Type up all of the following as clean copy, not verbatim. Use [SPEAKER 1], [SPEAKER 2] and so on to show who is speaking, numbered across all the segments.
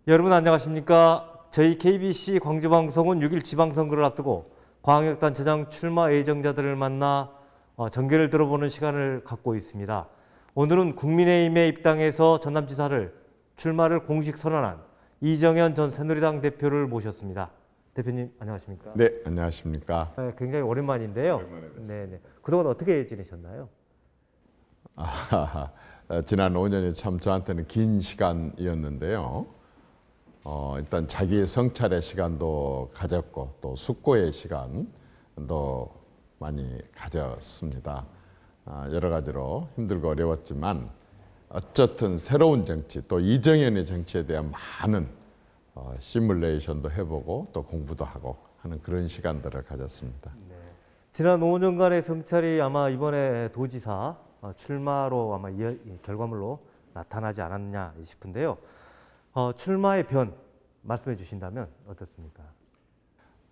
[SPEAKER 1] 여러분 안녕하십니까? 저희 KBC 광주방송은 6일 지방선거를 앞두고 광역단체장 출마 예정자들을 만나 정계를 들어보는 시간을 갖고 있습니다. 오늘은 국민의힘에 입당해서 전남지사를 출마를 공식 선언한 이정현 전 새누리당 대표를 모셨습니다. 대표님 안녕하십니까?
[SPEAKER 2] 네, 안녕하십니까?
[SPEAKER 1] 네, 굉장히 오랜만인데요. 네네. 그동안 어떻게 지내셨나요?
[SPEAKER 2] 지난 5년이 참 저한테는 긴 시간이었는데요. 일단 자기 성찰의 시간도 가졌고 또 숙고의 시간도 많이 가졌습니다. 여러 가지로 힘들고 어려웠지만 어쨌든 새로운 정치 또 이정현의 정치에 대한 많은 시뮬레이션도 해보고 또 공부도 하고 하는 그런 시간들을 가졌습니다.
[SPEAKER 1] 네. 지난 5년간의 성찰이 아마 이번에 도지사 출마로 아마 결과물로 나타나지 않았냐 싶은데요. 출마의 변 말씀해 주신다면 어떻습니까?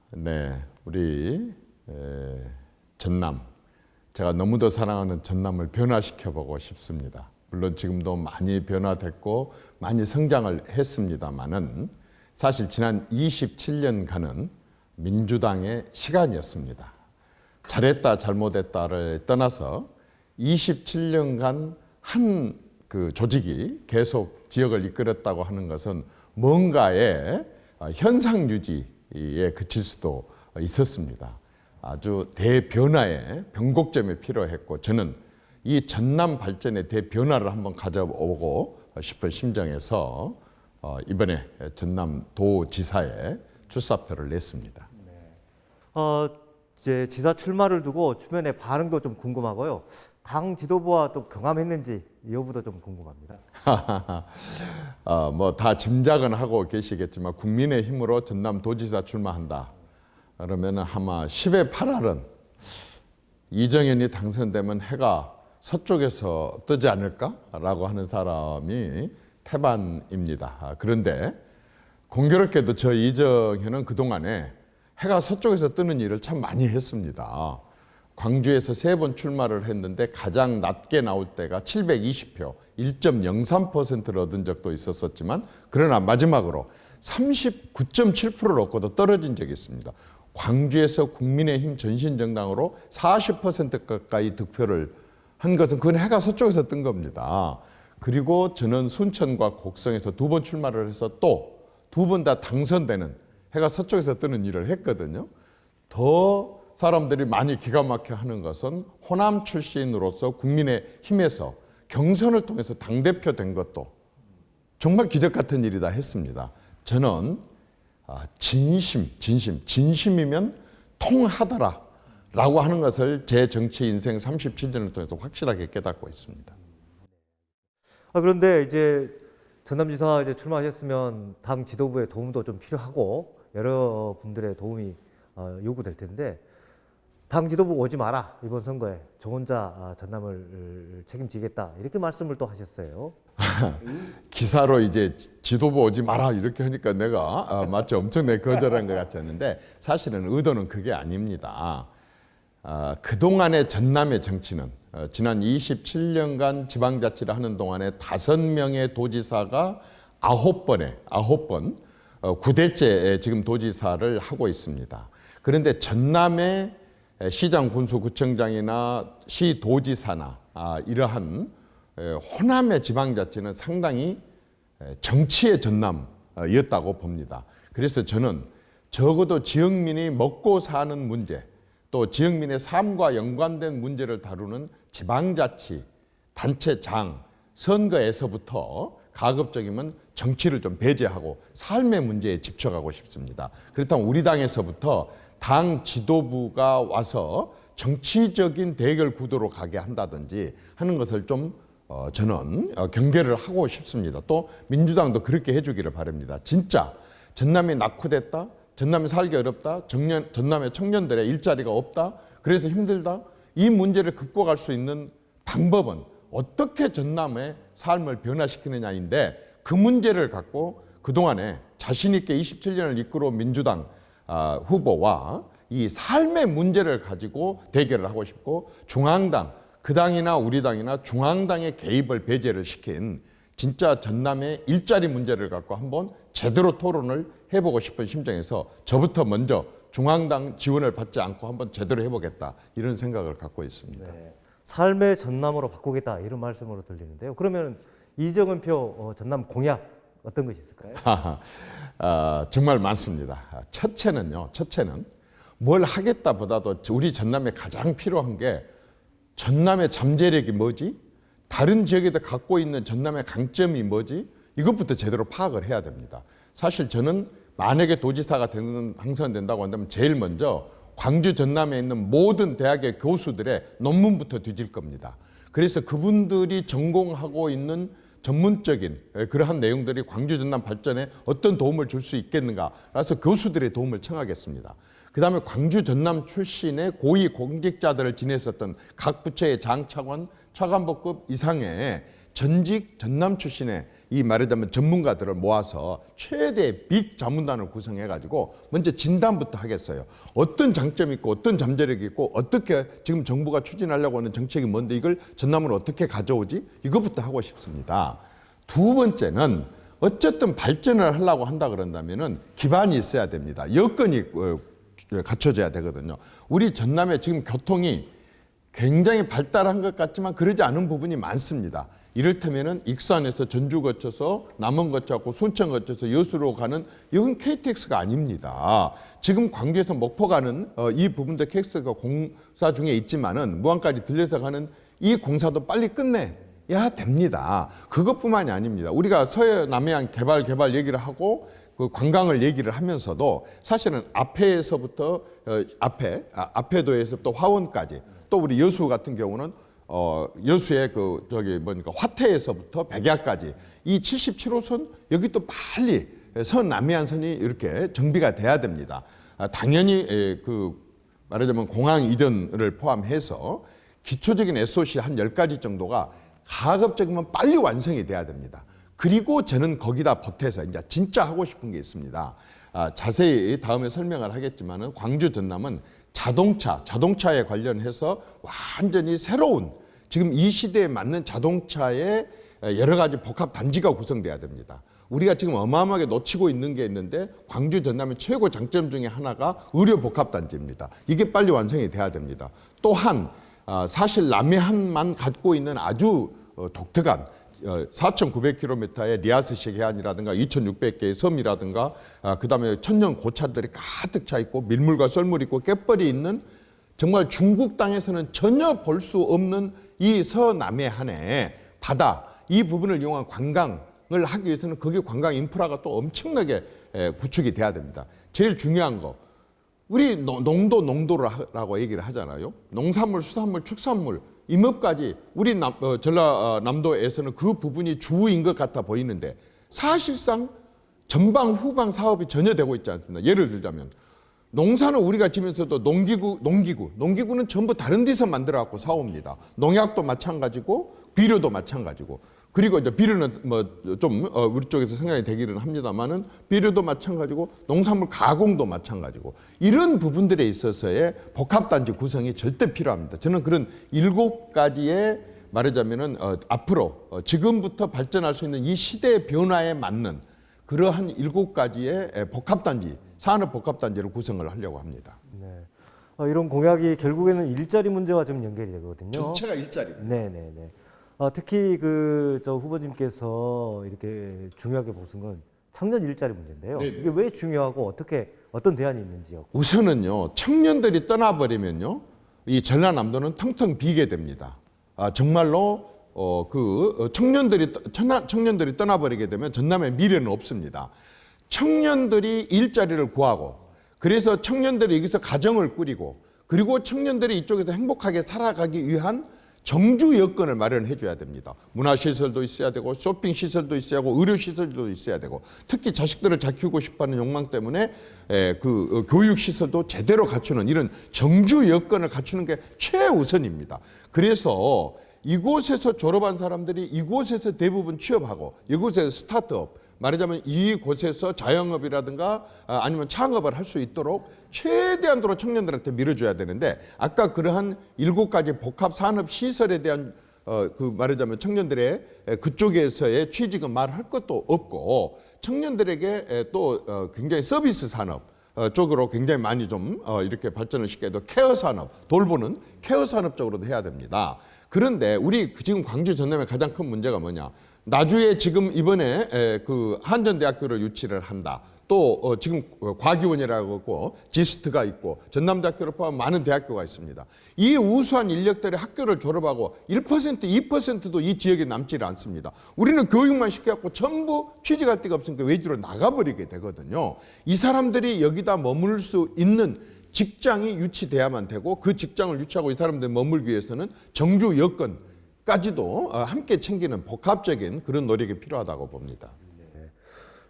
[SPEAKER 2] 네, 우리 전남, 제가 너무도 사랑하는 전남을 변화시켜보고 싶습니다. 물론 지금도 많이 변화됐고 많이 성장을 했습니다만은 사실 지난 27년간은 민주당의 시간이었습니다. 잘했다 잘못했다를 떠나서 27년간 한 그 조직이 계속 지역을 이끌었다고 하는 것은 뭔가의 현상 유지에 그칠 수도 있었습니다. 아주 대변화의 변곡점이 필요했고 저는 이 전남 발전의 대변화를 한번 가져오고 싶은 심정에서 이번에 전남도지사에 출사표를 냈습니다.
[SPEAKER 1] 이제 지사 출마를 두고 주변의 반응도 좀 궁금하고요. 당 지도부와 또 경험했는지 이 여부도 좀 궁금합니다.
[SPEAKER 2] 뭐 다 짐작은 하고 계시겠지만 국민의힘으로 전남도지사 출마한다. 그러면 아마 10의 8할은 이정현이 당선되면 해가 서쪽에서 뜨지 않을까라고 하는 사람이 태반입니다. 그런데 공교롭게도 저 이정현은 그동안에 해가 서쪽에서 뜨는 일을 참 많이 했습니다. 광주에서 3번 출마를 했는데 가장 낮게 나올 때가 720표, 1.03%를 얻은 적도 있었지만 그러나 마지막으로 39.7%를 얻고도 떨어진 적이 있습니다. 광주에서 국민의힘 전신정당으로 40% 가까이 득표를 한 것은 그건 해가 서쪽에서 뜬 겁니다. 그리고 저는 순천과 곡성에서 2번 출마를 해서 또 2번 다 당선되는 해가 서쪽에서 뜨는 일을 했거든요. 더 사람들이 많이 기가 막혀 하는 것은 호남 출신으로서 국민의힘에서 경선을 통해서 당대표 된 것도 정말 기적 같은 일이다 했습니다. 저는 진심이면 통하더라 라고 하는 것을 제 정치 인생 37년을 통해서 확실하게 깨닫고 있습니다.
[SPEAKER 1] 그런데 이제 전남지사 이제 출마하셨으면 당 지도부의 도움도 좀 필요하고 여러 분들의 도움이 요구될 텐데 당 지도부 오지 마라 이번 선거에 저 혼자 전남을 책임지겠다 이렇게 말씀을 또 하셨어요.
[SPEAKER 2] 기사로 이제 지도부 오지 마라 이렇게 하니까 내가 마치 엄청나게 거절한 것 같았는데 사실은 의도는 그게 아닙니다. 그동안의 전남의 정치는 지난 27년간 지방자치를 하는 동안에 5명의 도지사가 9번 9대째 지금 도지사를 하고 있습니다. 그런데 전남의 시장, 군수, 구청장이나 시도지사나 이러한 호남의 지방자치는 상당히 정치의 전남이었다고 봅니다. 그래서 저는 적어도 지역민이 먹고 사는 문제 또 지역민의 삶과 연관된 문제를 다루는 지방자치, 단체장, 선거에서부터 가급적이면 정치를 좀 배제하고 삶의 문제에 집중하고 싶습니다. 그렇다면 우리 당에서부터 당 지도부가 와서 정치적인 대결 구도로 가게 한다든지 하는 것을 좀 저는 경계를 하고 싶습니다. 또 민주당도 그렇게 해주기를 바랍니다. 진짜 전남이 낙후됐다, 전남이 살기 어렵다, 전남의 청년들의 일자리가 없다, 그래서 힘들다, 이 문제를 극복할 수 있는 방법은 어떻게 전남의 삶을 변화시키느냐인데 그 문제를 갖고 그동안에 자신 있게 27년을 이끌어온 민주당 후보와 이 삶의 문제를 가지고 대결을 하고 싶고 중앙당, 그 당이나 우리 당이나 중앙당의 개입을 배제를 시킨 진짜 전남의 일자리 문제를 갖고 한번 제대로 토론을 해보고 싶은 심정에서 저부터 먼저 중앙당 지원을 받지 않고 한번 제대로 해보겠다 이런 생각을 갖고 있습니다.
[SPEAKER 1] 네. 삶의 전남으로 바꾸겠다 이런 말씀으로 들리는데요. 그러면 이정은표 전남 공약 어떤 것이 있을까요?
[SPEAKER 2] 정말 많습니다. 첫째는 뭘 하겠다보다도 우리 전남에 가장 필요한 게 전남의 잠재력이 뭐지? 다른 지역에도 갖고 있는 전남의 강점이 뭐지? 이것부터 제대로 파악을 해야 됩니다. 사실 저는 만약에 도지사가 당선된다고 한다면 제일 먼저 광주 전남에 있는 모든 대학의 교수들의 논문부터 뒤질 겁니다. 그래서 그분들이 전공하고 있는 전문적인 그러한 내용들이 광주 전남 발전에 어떤 도움을 줄 수 있겠는가 그래서 교수들의 도움을 청하겠습니다. 그 다음에 광주 전남 출신의 고위 공직자들을 지냈었던 각 부처의 장차관, 차관보급 이상의 전직 전남 출신의 이 말하자면 전문가들을 모아서 최대 빅 자문단을 구성해가지고 먼저 진단부터 하겠어요. 어떤 장점이 있고 어떤 잠재력이 있고 어떻게 지금 정부가 추진하려고 하는 정책이 뭔데 이걸 전남으로 어떻게 가져오지? 이것부터 하고 싶습니다. 두 번째는 어쨌든 발전을 하려고 한다 그런다면은 기반이 있어야 됩니다. 여건이 갖춰져야 되거든요. 우리 전남에 지금 교통이 굉장히 발달한 것 같지만 그러지 않은 부분이 많습니다. 이를테면은 익산에서 전주 거쳐서 남원 거쳐서 순천 거쳐서 여수로 가는 이건 KTX가 아닙니다. 지금 광주에서 목포 가는 이 부분도 KTX가 공사 중에 있지만은 무안까지 들려서 가는 이 공사도 빨리 끝내야 됩니다. 그것뿐만이 아닙니다. 우리가 서해남해안 개발 얘기를 하고 그 관광을 얘기를 하면서도 사실은 앞에서부터 앞에도에서부터 화원까지 또 우리 여수 같은 경우는 여수의 화태에서부터 백야까지 이 77호선 여기 또 빨리 서남해안선이 이렇게 정비가 돼야 됩니다. 당연히 말하자면 공항 이전을 포함해서 기초적인 SOC 한 10가지 정도가 가급적이면 빨리 완성이 돼야 됩니다. 그리고 저는 거기다 보태서 이제 진짜 하고 싶은 게 있습니다. 자세히 다음에 설명을 하겠지만은 광주 전남은 자동차에 관련해서 완전히 새로운 지금 이 시대에 맞는 자동차의 여러 가지 복합 단지가 구성돼야 됩니다. 우리가 지금 어마어마하게 놓치고 있는 게 있는데 광주 전남의 최고 장점 중에 하나가 의료 복합 단지입니다. 이게 빨리 완성이 돼야 됩니다. 또한 사실 남해안만 갖고 있는 아주 독특한 4,900km의 리아스식 해안이라든가 2,600개의 섬이라든가 그다음에 천년 고차들이 가득 차 있고 밀물과 썰물이 있고 갯벌이 있는 정말 중국 땅에서는 전혀 볼 수 없는 이 서남해안의 바다 이 부분을 이용한 관광을 하기 위해서는 거기 관광 인프라가 또 엄청나게 구축이 돼야 됩니다. 제일 중요한 거 우리 농도라고 얘기를 하잖아요. 농산물, 수산물, 축산물 임업까지 우리 전라남도에서는 그 부분이 주인 것 같아 보이는데 사실상 전방 후방 사업이 전혀 되고 있지 않습니다. 예를 들자면 농사는 우리가 지면서도 농기구는 전부 다른 데서 만들어 갖고 사옵니다. 농약도 마찬가지고 비료도 마찬가지고 그리고 이제 비료는 우리 쪽에서 생각이 되기는 합니다만은 비료도 마찬가지고 농산물 가공도 마찬가지고 이런 부분들에 있어서의 복합단지 구성이 절대 필요합니다. 저는 그런 7가지의 말하자면은 앞으로 지금부터 발전할 수 있는 이 시대의 변화에 맞는 그러한 7가지의 복합단지 산업 복합단지를 구성을 하려고 합니다.
[SPEAKER 1] 네. 이런 공약이 결국에는 일자리 문제와 좀 연결이 되거든요.
[SPEAKER 2] 전체가 일자리입니다.
[SPEAKER 1] 네네네. 특히 저 후보님께서 이렇게 중요하게 보신 건 청년 일자리 문제인데요.
[SPEAKER 2] 네네.
[SPEAKER 1] 이게 왜 중요하고 어떤 대안이 있는지요?
[SPEAKER 2] 우선은요, 청년들이 떠나버리면요, 이 전라남도는 텅텅 비게 됩니다. 정말로 청년들이 떠나버리게 되면 전남의 미래는 없습니다. 청년들이 일자리를 구하고 그래서 청년들이 여기서 가정을 꾸리고 그리고 청년들이 이쪽에서 행복하게 살아가기 위한 정주 여건을 마련해 줘야 됩니다. 문화시설도 있어야 되고 쇼핑시설도 있어야 하고 의료시설도 있어야 되고 특히 자식들을 잘 키우고 싶어하는 욕망 때문에 교육시설도 제대로 갖추는 이런 정주 여건을 갖추는 게 최우선입니다. 그래서 이곳에서 졸업한 사람들이 이곳에서 대부분 취업하고 이곳에서 스타트업 말하자면 이곳에서 자영업이라든가 아니면 창업을 할 수 있도록 최대한도로 청년들한테 밀어줘야 되는데 아까 그러한 7가지 복합 산업 시설에 대한 말하자면 청년들의 그쪽에서의 취직은 말할 것도 없고 청년들에게 또 굉장히 서비스 산업 쪽으로 굉장히 많이 좀 이렇게 발전을 시켜야 돼. 케어 산업, 돌보는 케어 산업 쪽으로도 해야 됩니다. 그런데 우리 지금 광주 전남의 가장 큰 문제가 뭐냐? 나주에 지금 이번에 그 한전대학교를 유치를 한다. 또 지금 과기원이라고 있고 지스트가 있고 전남대학교를 포함한 많은 대학교가 있습니다. 이 우수한 인력들이 학교를 졸업하고 1%, 2%도 이 지역에 남지 않습니다. 우리는 교육만 시켜갖고 전부 취직할 데가 없으니까 외지로 나가버리게 되거든요. 이 사람들이 여기다 머물 수 있는 직장이 유치돼야만 되고 그 직장을 유치하고 이 사람들이 머물기 위해서는 정주 여건까지도 함께 챙기는 복합적인 그런 노력이 필요하다고 봅니다.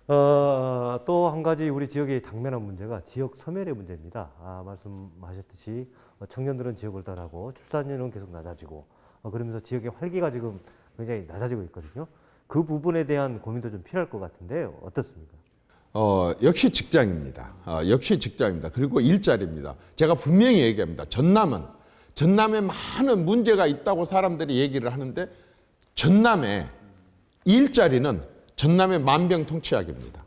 [SPEAKER 1] 또 한 가지 우리 지역의 당면한 문제가 지역 소멸의 문제입니다. 말씀하셨듯이 청년들은 지역을 떠나고 출산율은 계속 낮아지고 그러면서 지역의 활기가 지금 굉장히 낮아지고 있거든요. 그 부분에 대한 고민도 좀 필요할 것 같은데요. 어떻습니까?
[SPEAKER 2] 역시 직장입니다. 역시 직장입니다. 그리고 일자리입니다. 제가 분명히 얘기합니다. 전남에 많은 문제가 있다고 사람들이 얘기를 하는데 전남의 일자리는 전남의 만병통치약입니다.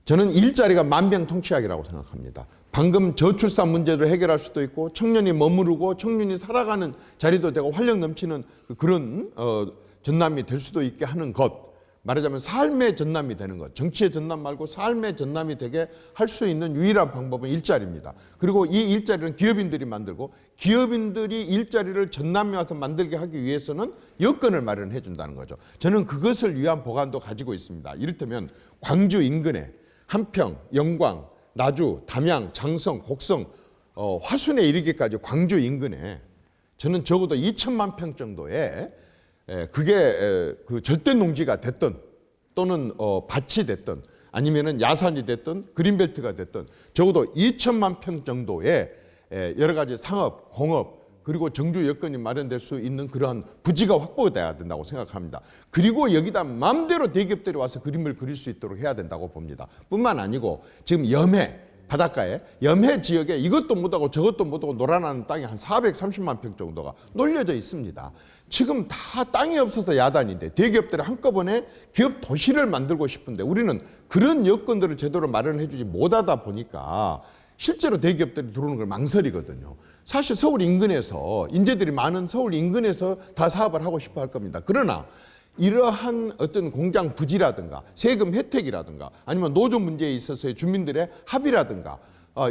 [SPEAKER 2] 저는 일자리가 만병통치약이라고 생각합니다. 방금 저출산 문제를 해결할 수도 있고 청년이 머무르고 청년이 살아가는 자리도 되고 활력 넘치는 그런 전남이 될 수도 있게 하는 것. 말하자면 삶의 전남이 되는 것. 정치의 전남 말고 삶의 전남이 되게 할 수 있는 유일한 방법은 일자리입니다. 그리고 이 일자리는 기업인들이 만들고 기업인들이 일자리를 전남에 와서 만들게 하기 위해서는 여건을 마련해 준다는 거죠. 저는 그것을 위한 보관도 가지고 있습니다. 이를테면 광주 인근에 한평, 영광, 나주, 담양, 장성, 곡성, 화순에 이르기까지 광주 인근에 저는 적어도 2천만 평 정도의 그게 그 절대 농지가 됐든 또는 밭이 됐든 아니면은 야산이 됐든 그린벨트가 됐든 적어도 2천만 평 정도의 여러 가지 상업, 공업 그리고 정주 여건이 마련될 수 있는 그러한 부지가 확보돼야 된다고 생각합니다. 그리고 여기다 마음대로 대기업들이 와서 그림을 그릴 수 있도록 해야 된다고 봅니다. 뿐만 아니고 지금 염해 바닷가에 염해 지역에 이것도 못하고 저것도 못하고 놀아나는 땅이 한 430만 평 정도가 놀려져 있습니다. 지금 다 땅이 없어서 야단인데 대기업들이 한꺼번에 기업 도시를 만들고 싶은데 우리는 그런 여건들을 제대로 마련해 주지 못하다 보니까 실제로 대기업들이 들어오는 걸 망설이거든요. 사실 서울 인근에서 인재들이 많은 서울 인근에서 다 사업을 하고 싶어 할 겁니다. 그러나 이러한 어떤 공장 부지라든가 세금 혜택이라든가 아니면 노조 문제에 있어서의 주민들의 합의라든가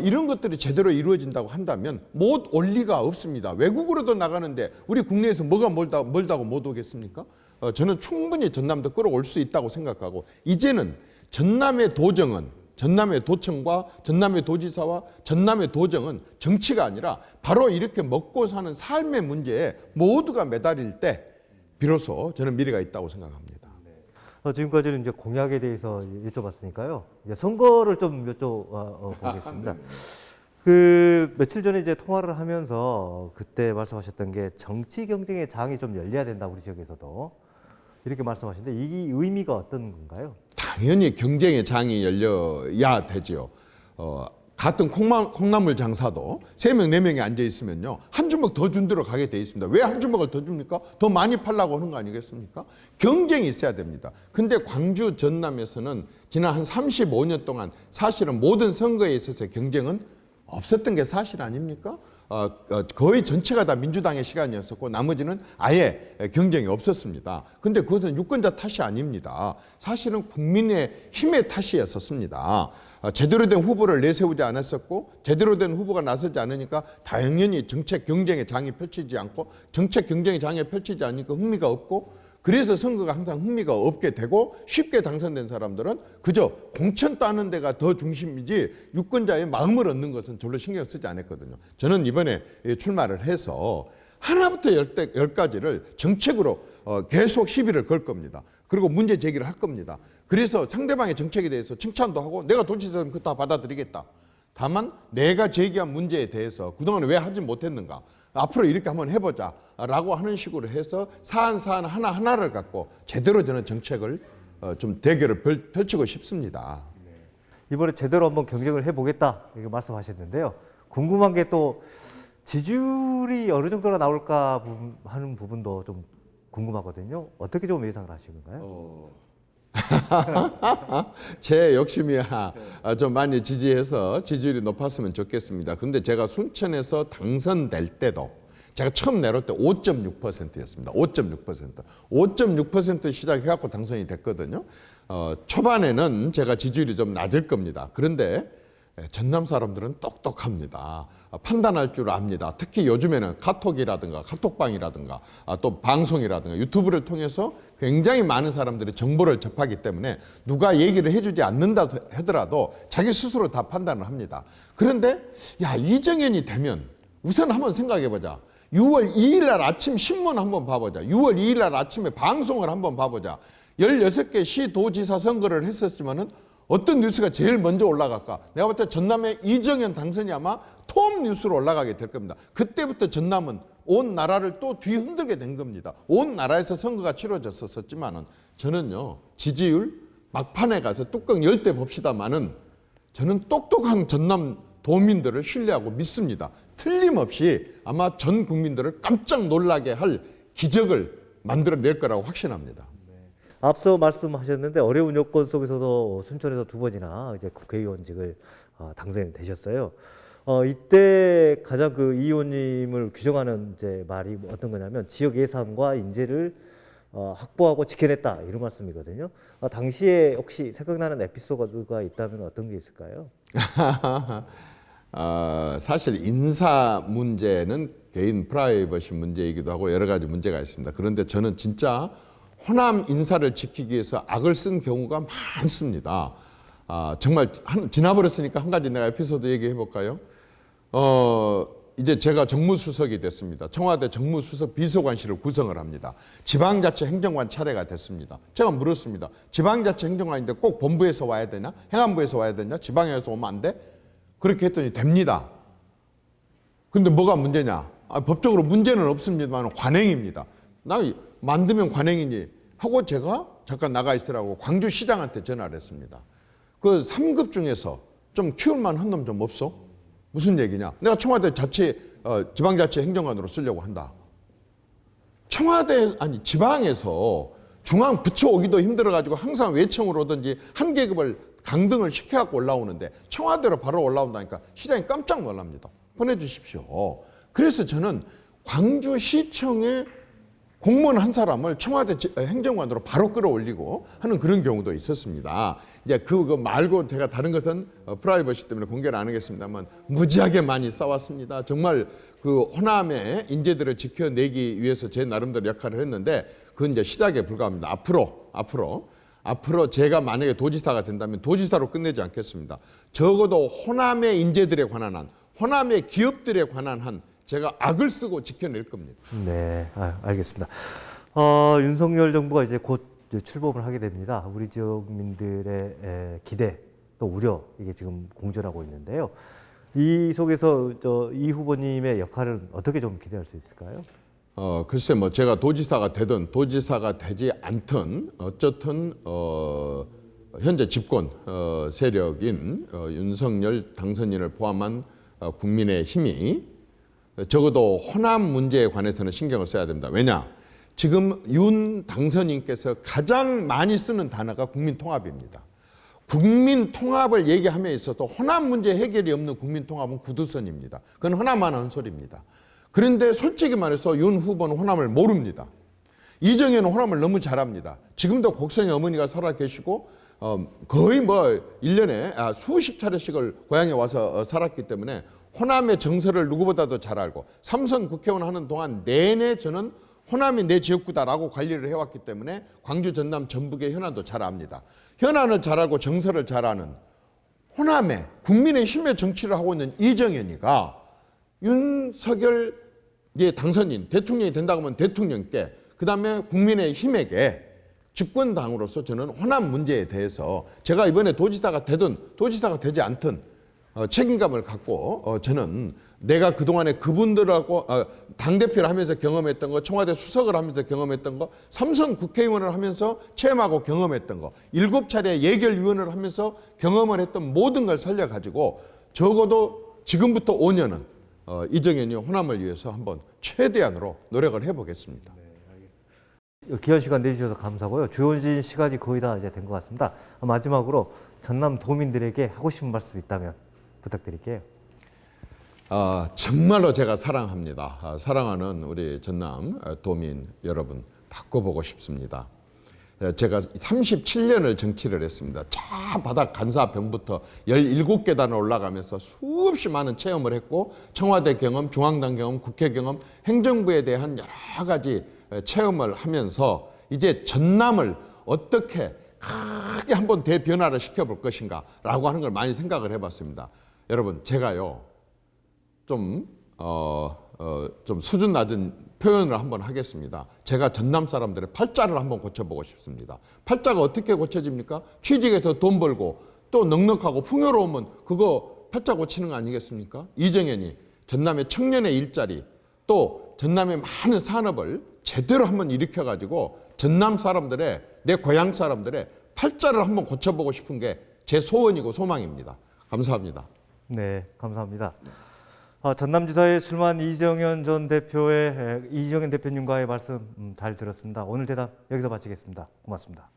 [SPEAKER 2] 이런 것들이 제대로 이루어진다고 한다면 못 올 리가 없습니다. 외국으로도 나가는데 우리 국내에서 뭐가 멀다고 못 오겠습니까? 저는 충분히 전남도 끌어올 수 있다고 생각하고 이제는 전남의 도정은 전남의 도청과 전남의 도지사와 전남의 도정은 정치가 아니라 바로 이렇게 먹고 사는 삶의 문제에 모두가 매달릴 때 비로소 저는 미래가 있다고 생각합니다.
[SPEAKER 1] 지금까지는 이제 공약에 대해서 여쭤봤으니까요. 이제 선거를 좀 여쭤보겠습니다. 그 며칠 전에 이제 통화를 하면서 그때 말씀하셨던 게 정치 경쟁의 장이 좀 열려야 된다 우리 지역에서도 이렇게 말씀하시는데 이 의미가 어떤 건가요?
[SPEAKER 2] 당연히 경쟁의 장이 열려야 되죠. 같은 콩나물 장사도 3명, 4명이 앉아 있으면요. 한 주먹 더 준 대로 가게 돼 있습니다. 왜 한 주먹을 더 줍니까? 더 많이 팔라고 하는 거 아니겠습니까? 경쟁이 있어야 됩니다. 근데 광주 전남에서는 지난 한 35년 동안 사실은 모든 선거에 있어서 경쟁은 없었던 게 사실 아닙니까? 거의 전체가 다 민주당의 시간이었었고 나머지는 아예 경쟁이 없었습니다. 근데 그것은 유권자 탓이 아닙니다. 사실은 국민의 힘의 탓이었었습니다. 제대로 된 후보를 내세우지 않았었고 제대로 된 후보가 나서지 않으니까 당연히 정책 경쟁의 장이 펼치지 않고 정책 경쟁의 장이 펼치지 않으니까 흥미가 없고 그래서 선거가 항상 흥미가 없게 되고 쉽게 당선된 사람들은 그저 공천 따는 데가 더 중심이지 유권자의 마음을 얻는 것은 별로 신경 쓰지 않았거든요. 저는 이번에 출마를 해서 하나부터 열까지를 정책으로 계속 시비를 걸 겁니다. 그리고 문제 제기를 할 겁니다. 그래서 상대방의 정책에 대해서 칭찬도 하고 내가 도지사면 그거 다 받아들이겠다. 다만 내가 제기한 문제에 대해서 그동안 왜 하지 못했는가. 앞으로 이렇게 한번 해보자 라고 하는 식으로 해서 사안 하나하나를 갖고 제대로 저는 정책을 좀 대결을 펼치고 싶습니다.
[SPEAKER 1] 이번에 제대로 한번 경쟁을 해보겠다 이렇게 말씀하셨는데요. 궁금한 게 또 지지율이 어느 정도나 나올까 하는 부분도 좀 궁금하거든요. 어떻게 좀 예상을 하신 건가요?
[SPEAKER 2] 제 욕심이야. 좀 많이 지지해서 지지율이 높았으면 좋겠습니다. 그런데 제가 순천에서 당선될 때도 제가 처음 내놓을 때 5.6%였습니다. 5.6%. 5.6% 시작해갖고 당선이 됐거든요. 초반에는 제가 지지율이 좀 낮을 겁니다. 그런데 전남 사람들은 똑똑합니다. 판단할 줄 압니다. 특히 요즘에는 카톡이라든가 카톡방이라든가 또 방송이라든가 유튜브를 통해서 굉장히 많은 사람들이 정보를 접하기 때문에 누가 얘기를 해주지 않는다 하더라도 자기 스스로 다 판단을 합니다. 그런데 야, 이정현이 되면 우선 한번 생각해보자. 6월 2일 날 아침 신문 한번 봐보자. 6월 2일 날 아침에 방송을 한번 봐보자. 16개 시도지사 선거를 했었지만은 어떤 뉴스가 제일 먼저 올라갈까? 내가 볼 때 전남의 이정현 당선이 아마 톱 뉴스로 올라가게 될 겁니다. 그때부터 전남은 온 나라를 또 뒤흔들게 된 겁니다. 온 나라에서 선거가 치러졌었지만은 저는요, 지지율 막판에 가서 뚜껑 열 때 봅시다만은 저는 똑똑한 전남 도민들을 신뢰하고 믿습니다. 틀림없이 아마 전 국민들을 깜짝 놀라게 할 기적을 만들어낼 거라고 확신합니다.
[SPEAKER 1] 앞서 말씀하셨는데 어려운 여건 속에서도 순천에서 2번이나 이제 국회의원직을 당선이 되셨어요. 이때 가장 그 이 의원님을 규정하는 이제 말이 어떤 거냐면 지역 예산과 인재를 확보하고 지켜냈다 이런 말씀이거든요. 당시에 혹시 생각나는 에피소드가 있다면 어떤 게 있을까요?
[SPEAKER 2] 사실 인사 문제는 개인 프라이버시 문제이기도 하고 여러 가지 문제가 있습니다. 그런데 저는 진짜 호남 인사를 지키기 위해서 악을 쓴 경우가 많습니다. 정말 지나버렸으니까 한 가지 내가 에피소드 얘기해 볼까요? 이제 제가 정무수석이 됐습니다. 청와대 정무수석 비서관실을 구성을 합니다. 지방자치 행정관 차례가 됐습니다. 제가 물었습니다. 지방자치 행정관인데 꼭 본부에서 와야 되냐? 행안부에서 와야 되냐? 지방에서 오면 안 돼? 그렇게 했더니 됩니다. 근데 뭐가 문제냐? 법적으로 문제는 없습니다만 관행입니다. 나 만들면 관행이니 하고 제가 잠깐 나가 있으라고 광주시장한테 전화를 했습니다. 그 3급 중에서 좀 키울만 한 놈 좀 없어? 무슨 얘기냐? 내가 청와대 지방자치 행정관으로 쓰려고 한다. 지방에서 중앙 부처 오기도 힘들어가지고 항상 외청으로 오든지 한 계급을 강등을 시켜갖고 올라오는데 청와대로 바로 올라온다니까 시장이 깜짝 놀랍니다. 보내주십시오. 그래서 저는 광주시청에 공무원 한 사람을 청와대 행정관으로 바로 끌어올리고 하는 그런 경우도 있었습니다. 이제 그거 말고 제가 다른 것은 프라이버시 때문에 공개를 안 하겠습니다만 무지하게 많이 싸웠습니다. 정말 그 호남의 인재들을 지켜내기 위해서 제 나름대로 역할을 했는데 그건 이제 시작에 불과합니다. 앞으로 제가 만약에 도지사가 된다면 도지사로 끝내지 않겠습니다. 적어도 호남의 인재들에 관한 한, 호남의 기업들에 관한 한 제가 악을 쓰고 지켜낼 겁니다.
[SPEAKER 1] 네, 알겠습니다. 윤석열 정부가 이제 곧 출범을 하게 됩니다. 우리 지역민들의 기대 또 우려 이게 지금 공존하고 있는데요. 이 속에서 이 후보님의 역할은 어떻게 좀 기대할 수 있을까요?
[SPEAKER 2] 글쎄 뭐 제가 도지사가 되든 도지사가 되지 않든 어쨌든 현재 집권 세력인 윤석열 당선인을 포함한 국민의힘이 적어도 호남 문제에 관해서는 신경을 써야 됩니다. 왜냐? 지금 윤 당선인께서 가장 많이 쓰는 단어가 국민통합입니다. 국민통합을 얘기함에 있어서 호남 문제 해결이 없는 국민통합은 구두선입니다. 그건 하나만 한 소리입니다. 그런데 솔직히 말해서 윤 후보는 호남을 모릅니다. 이정현은 호남을 너무 잘합니다. 지금도 곡성의 어머니가 살아 계시고 거의 뭐 1년에 수십 차례씩을 고향에 와서 살았기 때문에 호남의 정서를 누구보다도 잘 알고 삼선 국회의원 하는 동안 내내 저는 호남이 내 지역구다라고 관리를 해왔기 때문에 광주, 전남, 전북의 현안도 잘 압니다. 현안을 잘 알고 정서를 잘 아는 호남의 국민의힘의 정치를 하고 있는 이정현이가 윤석열 당선인, 대통령이 된다고 하면 대통령께 그다음에 국민의힘에게 집권당으로서 저는 호남 문제에 대해서 제가 이번에 도지사가 되든 도지사가 되지 않든 책임감을 갖고 저는 내가 그동안에 그분들하고 당대표를 하면서 경험했던 거, 청와대 수석을 하면서 경험했던 거, 삼선 국회의원을 하면서 체험하고 경험했던 거, 7차례 예결위원을 하면서 경험을 했던 모든 걸 살려가지고 적어도 지금부터 5년은 이정현이 호남을 위해서 한번 최대한으로 노력을 해보겠습니다.
[SPEAKER 1] 귀한 시간 내주셔서 감사하고요. 주어진 시간이 거의 다 이제 된 것 같습니다. 마지막으로 전남 도민들에게 하고 싶은 말씀 있다면 부탁드릴게요.
[SPEAKER 2] 정말로 제가 사랑합니다. 사랑하는 우리 전남 도민 여러분 바꿔보고 싶습니다. 제가 37년을 정치를 했습니다. 저 바닥 간사병부터 17계단을 올라가면서 수없이 많은 체험을 했고 청와대 경험, 중앙당 경험, 국회 경험, 행정부에 대한 여러 가지 체험을 하면서 이제 전남을 어떻게 크게 한번 대변화를 시켜볼 것인가 라고 하는 걸 많이 생각을 해봤습니다. 여러분 제가요 좀 수준 낮은 표현을 한번 하겠습니다. 제가 전남 사람들의 팔자를 한번 고쳐보고 싶습니다. 팔자가 어떻게 고쳐집니까? 취직해서 돈 벌고 또 넉넉하고 풍요로우면 그거 팔자 고치는 거 아니겠습니까? 이정현이 전남의 청년의 일자리 또 전남의 많은 산업을 제대로 한번 일으켜가지고 전남 사람들의 내 고향 사람들의 팔자를 한번 고쳐보고 싶은 게 제 소원이고 소망입니다. 감사합니다.
[SPEAKER 1] 네, 감사합니다. 전남지사에 출마한 이정현 대표님과의 말씀 잘 들었습니다. 오늘 대답 여기서 마치겠습니다. 고맙습니다.